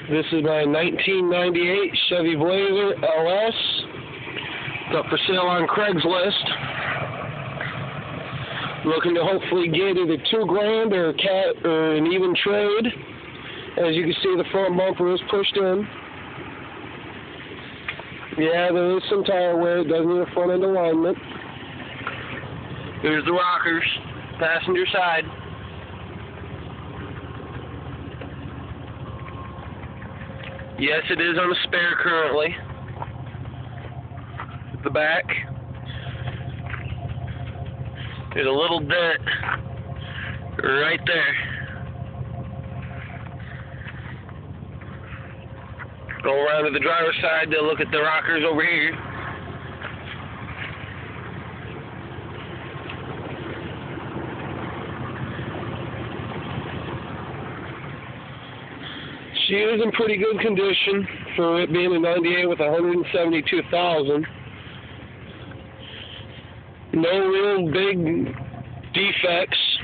This is my 1998 Chevy Blazer LS. It's up for sale on Craigslist. Looking to hopefully get either $2,000 or an even trade. As you can see, the front bumper is pushed in. Yeah, there is some tire wear. It does need a front end alignment. Here's the rockers, passenger side. Yes, it is on a spare currently. At the back, there's a little dent right there. Go around to the driver's side to look at the rockers over here. She is in pretty good condition for it being a 98 with 172,000. No real big defects.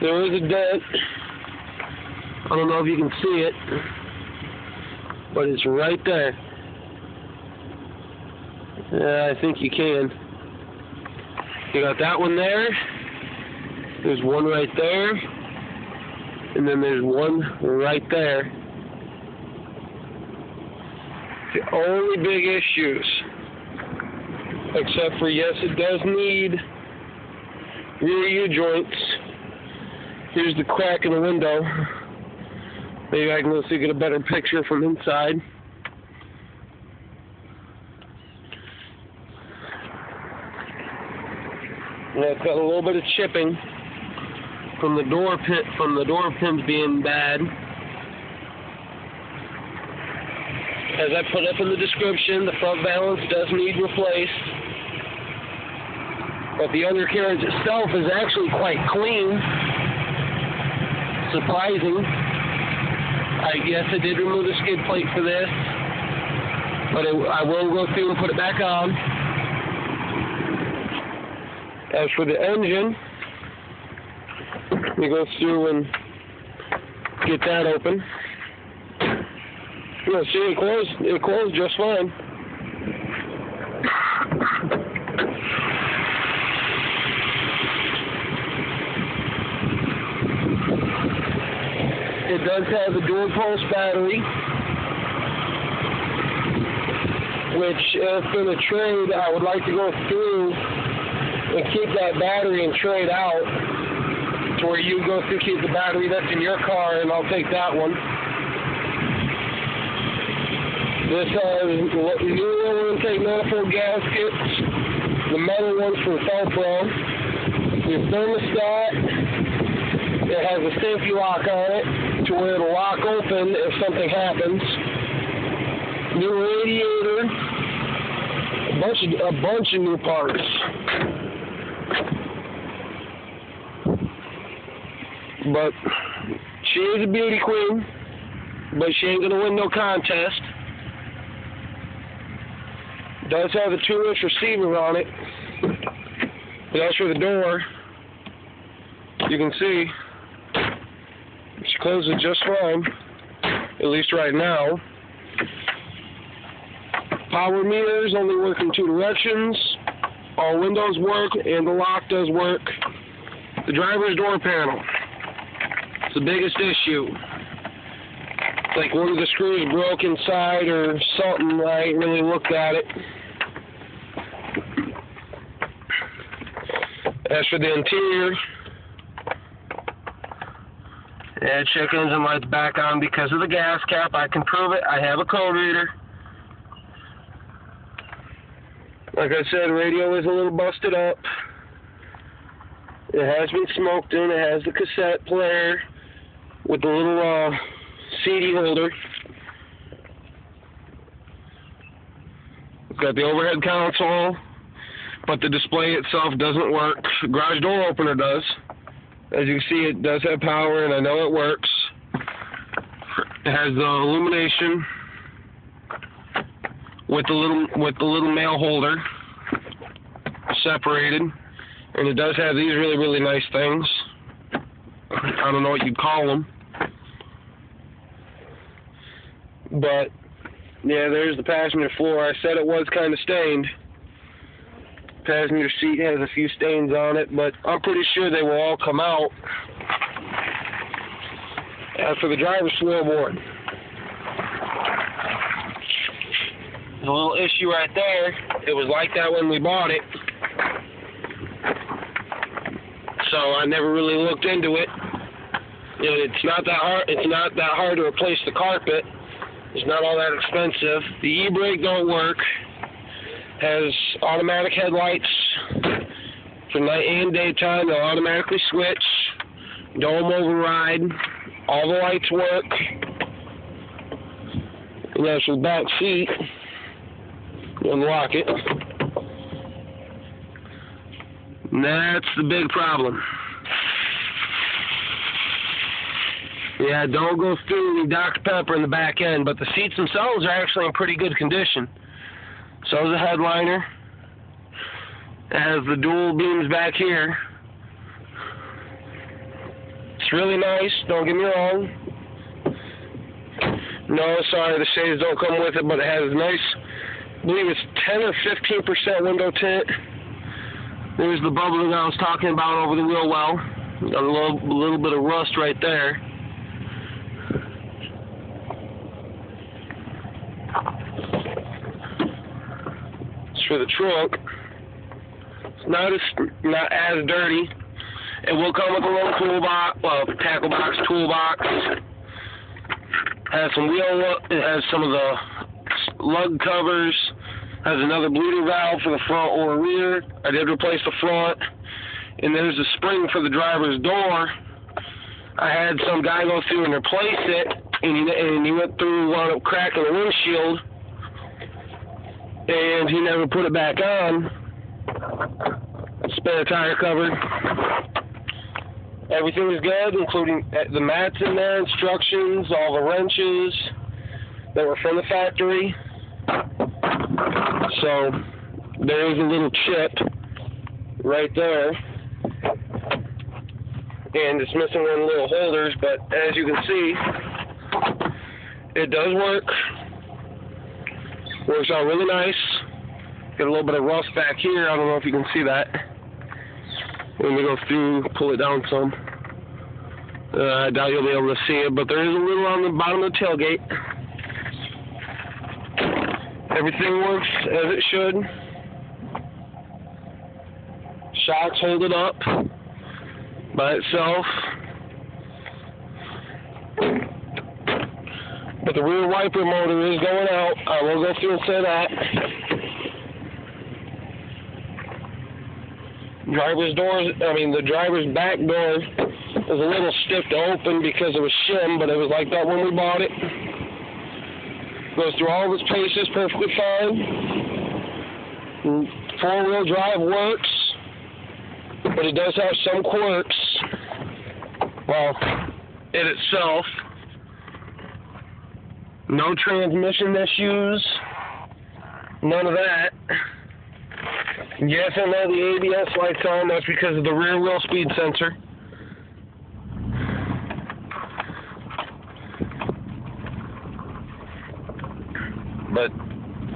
There is a dent. I don't know if you can see it, but it's right there. Yeah, I think you can. You got that one there. There's one right there. And then there's one right there. The only big issues, except for, yes, it does need rear U-joints. Here's the crack in the window. Maybe I can go see, get a better picture from inside. Yeah, it's got a little bit of chipping from the door pins being bad. As I put up in the description, the front balance does need replaced. But the undercarriage itself is actually quite clean. Surprising. I guess I did remove the skid plate for this, but I will go through and put it back on. As for the engine, let me go through and get that open. You know, see, it closed just fine. It does have a dual pulse battery, which if in a trade, I would like to go through and keep that battery and trade out. To where you go through, keep the battery that's in your car, and I'll take that one. This has new oil intake manifold gaskets, the metal ones from Felpro, your thermostat. It has a safety lock on it, to where it'll lock open if something happens. New radiator, a bunch of new parts. But she is a beauty queen, but she ain't gonna win no contest. Does have a 2-inch receiver on it. But as for the door, you can see she closes just fine, at least right now. Power meters only work in 2 directions. All windows work, and the lock does work. The driver's door panel. The biggest issue. Like one of the screws broke inside or something. I ain't really looked at it. As for the interior, yeah, check engine lights back on because of the gas cap. I can prove it. I have a code reader. Like I said, radio is a little busted up. It has been smoked in. It has the cassette player with the little CD holder. It's got the overhead console, but the display itself doesn't work. The garage door opener does. As you can see, it does have power, and I know it works. It has the illumination with the little mail holder separated, and it does have these really, really nice things. I don't know what you'd call them. But yeah, there's the passenger floor. I said it was kind of stained. Passenger seat has a few stains on it, but I'm pretty sure they will all come out. As for the driver's floorboard, there's a little issue right there. It was like that when we bought it, so I never really looked into it. It's not that hard. It's not that hard to replace the carpet. It's not all that expensive. The e-brake don't work. Has automatic headlights for night and daytime. They'll automatically switch. Dome override. All the lights work. And that's the back seat. Unlock it. And that's the big problem. Yeah, don't go through the Dr. Pepper in the back end, but the seats themselves are actually in pretty good condition. So is the headliner. It has the dual beams back here. It's really nice, don't get me wrong. No, sorry, the shades don't come with it, but it has nice, I believe it's 10 or 15% window tint. There's the bubbling I was talking about over the wheel well. Got a little bit of rust right there. For the trunk, it's not as dirty. It will come with a little toolbox, tackle box, toolbox. Has some it has some of the lug covers. Has another bleeding valve for the front or rear. I did replace the front, and there's a spring for the driver's door. I had some guy go through and replace it, and he went through, wound up cracking the windshield. And he never put it back on. Spare tire cover. Everything is good, including the mats in there, instructions, all the wrenches that were from the factory. So there is a little chip right there. And it's missing one of the little holders, but as you can see, it does work. Works out really nice. Got a little bit of rust back here. I don't know if you can see that. When we go through, pull it down some. I doubt you'll be able to see it, but there is a little on the bottom of the tailgate. Everything works as it should. Shocks hold it up by itself. But the rear wiper motor is going out. I will go through and say that. The driver's back door is a little stiff to open because it was shim, but it was like that when we bought it. Goes through all of its paces perfectly fine. Four-wheel drive works, but it does have some quirks. Well, in itself. No transmission issues. None of that. Yes, I know the ABS light's on. That's because of the rear wheel speed sensor. But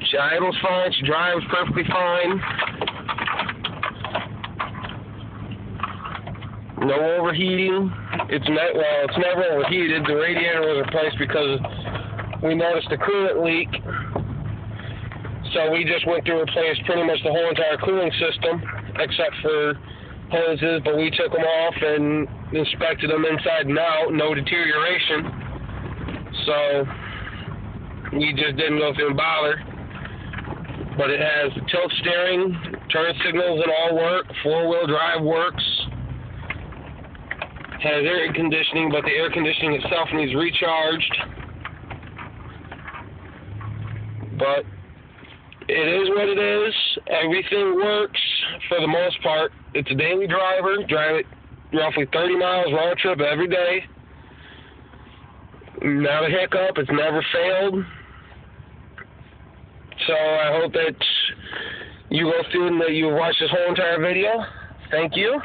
she idles fine. She drives perfectly fine. No overheating. It's never overheated. The radiator was replaced because we noticed a coolant leak. So we just went through and replaced pretty much the whole entire cooling system, except for hoses, but we took them off and inspected them inside and out, no deterioration. So we just didn't go through and bother. But it has tilt steering, turn signals and all work, four-wheel drive works. Has air conditioning, but the air conditioning itself needs recharged. But it is what it is. Everything works for the most part. It's a daily driver. Drive it roughly 30 miles round trip every day. Not a hiccup. It's never failed. So I hope that you go through and that you watch this whole entire video. Thank you.